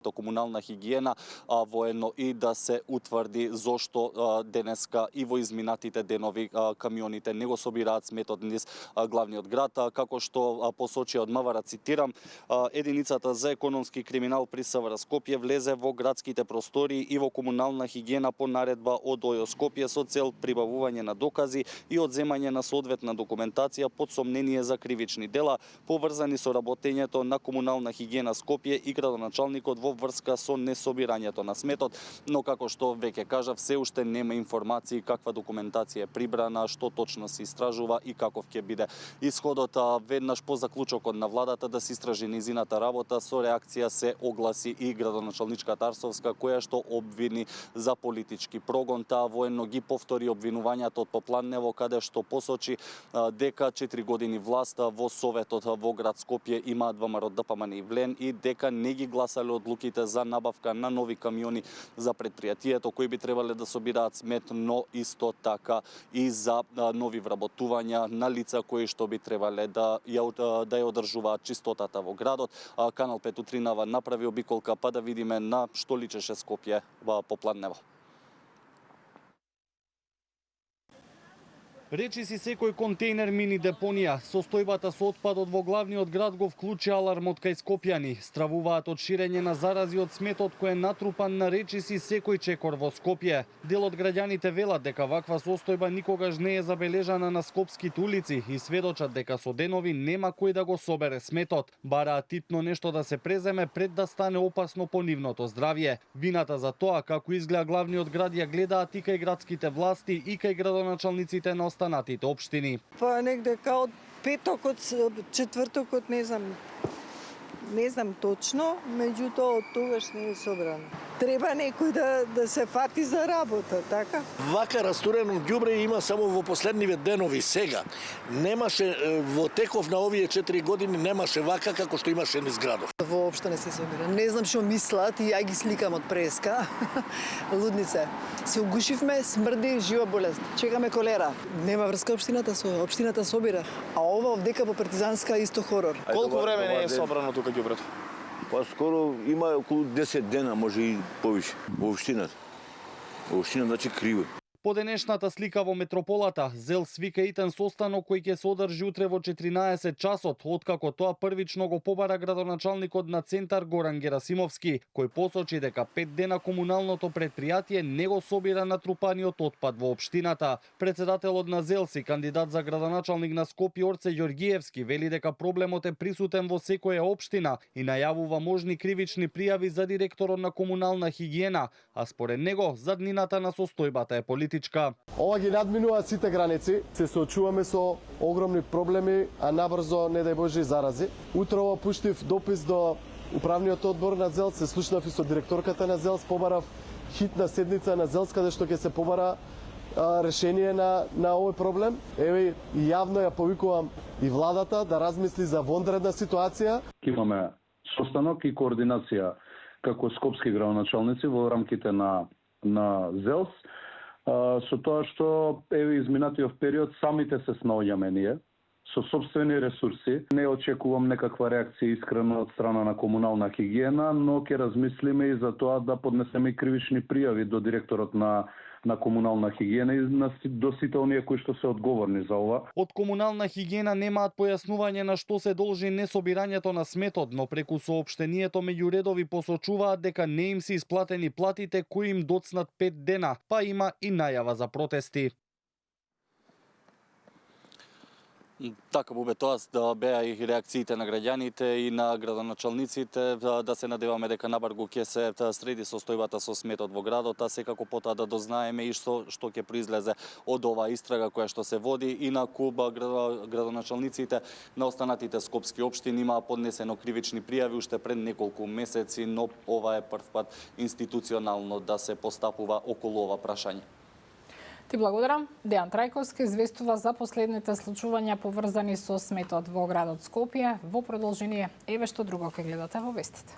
комунална хигиена, а воедно и да се утврди зошто денеска и во изминатите денови камионите не го собираат сметот низ главниот град, како што посочи од МВР, цитирам, единицата за економски криминал при СВР Скопје влезе во градските простори и во комунална хигиена по наредба од ОЈО Скопје со цел прибавување на докази и одземање на соодветна документација под сомнение за кривични дела поврзани со работењето на комунална хигиена Скопје и градоначалникот во врска со несобирањето на сметот, но како што веќе кажав, се уште нема информации каква документација е прибрана, што точно се истражува и каков ќе биде исходот. Веднаш по заклучокот на владата да се истражи низината работа, со реакција се огласи и градоначалничката Арсовска, која што обвини за политички прогон. Таа воено ги повтори обвинувањата од Попладнево, каде што посочи дека 4 години власт во Советот во град Скопје имаат ВМРО, ДПМН и ВЛЕН и дека не ги гласале одлуките за набавка на нови камиони за предпријатието кои би требале да собираат смет, но исто така и за нови вработувања на лица кои што би требале да ја одржуваат чистотата во градот. Канал 5 утринава направи обиколка па да видиме на што личеше Скопје Попладнево. Речи си секој контейнер мини депонија. Состојбата со отпадот во главниот град го вклучи алармот кај скопјани. Стравуваат од ширење на зарази од сметот кој е натрупан на речи си секој чекор во Скопје. Дел од граѓаните велат дека ваква состојба никогаш не е забележана на скопските улици и сведочат дека со денови нема кој да го собере сметот. Бараат типно нешто да се преземе пред да стане опасно по нивното здравје. Вината за тоа како изгледа главниот град ја гледаат и кај градските власти и кај градоначалниците на останатите општини. Па негде као петокот, четвртокот, не знам точно, меѓутоа од тогаш не е собрано. Треба некој да се фати за работа, така? Вака растурено ѓубре има само во последниве денови сега. Немаше во теков на овие 4 години немаше вака како што имаше низ градов. Воопшто не се собира. Не знам што мислат и ја ги сликам од преска. Лудница. Се угушивме, смрди, жива болест. Чекаме колера. Нема врска општината собира. А ова овдека по партизанска исто хорор. Колку време не е собрано тука ѓубрето? Па скоро има околу 10 дена, може и повише, во општината. Во општината значи криво. По денешната слика во метрополата, ЗЕЛ свика итен состанок кој ќе се одржи утре во 14 часот, откако тоа првично го побара градоначалникот на Центар Горан Герасимовски, кој посочи дека 5 дена комуналното предпријатие не го собира натрупаниот отпад во општината. Председателот на ЗЕЛС и кандидат за градоначалник на Скопје Орце Ѓоргиевски вели дека проблемот е присутен во секоја општина и најавува можни кривични пријави за директорот на комунална хигиена, а според него заднината на состојбата е политичка. Ова ги надминува сите граници, се соочуваме со огромни проблеми, а набрзо, не дај Боже, зарази. Утрово пуштив допис до управниот одбор на ЗЕЛС, се слушнав и со директорката на ЗЕЛС, побарав хитна седница на ЗЕЛС, каде што ќе се побара решение на овој проблем. Еве, јавно ја повикувам и владата да размисли за вонредна ситуација. Имаме состанок и координација како скопски градоначалници во рамките на ЗЕЛС, со тоа што еве изминатиот период самите се снаоѓаме ние со сопствени ресурси. Не очекувам некаква реакција искрено од страна на комунална хигиена, но ќе размислиме и за тоа да поднесеме кривични пријави до директорот на комунална хигиена и до сите оние кои што се одговорни за ова. Од комунална хигиена немаат појаснување на што се должи несобирањето на сметот, но преку соопштението меѓу редови посочуваат дека не им се исплатени платите кои им доцнат 5 дена, па има и најава за протести. Така бубе, тоа да беа и реакциите на граѓаните и на градоначалниците, да се надеваме дека набрзо ќе се среди состојбата со сметот во градот, а секако потоа да дознаеме и што ќе произлезе од оваа истрага која што се води. Инаку градоначалниците на останатите скопски општини имаа поднесено кривични пријави уште пред неколку месеци, но ова е прв пат институционално да се постапува околу ова прашање. Ти благодарам. Дејан Трајковски известува за последните случувања поврзани со сметот во градот Скопје. Во продолжение, еве што друго ќе гледате во вестите.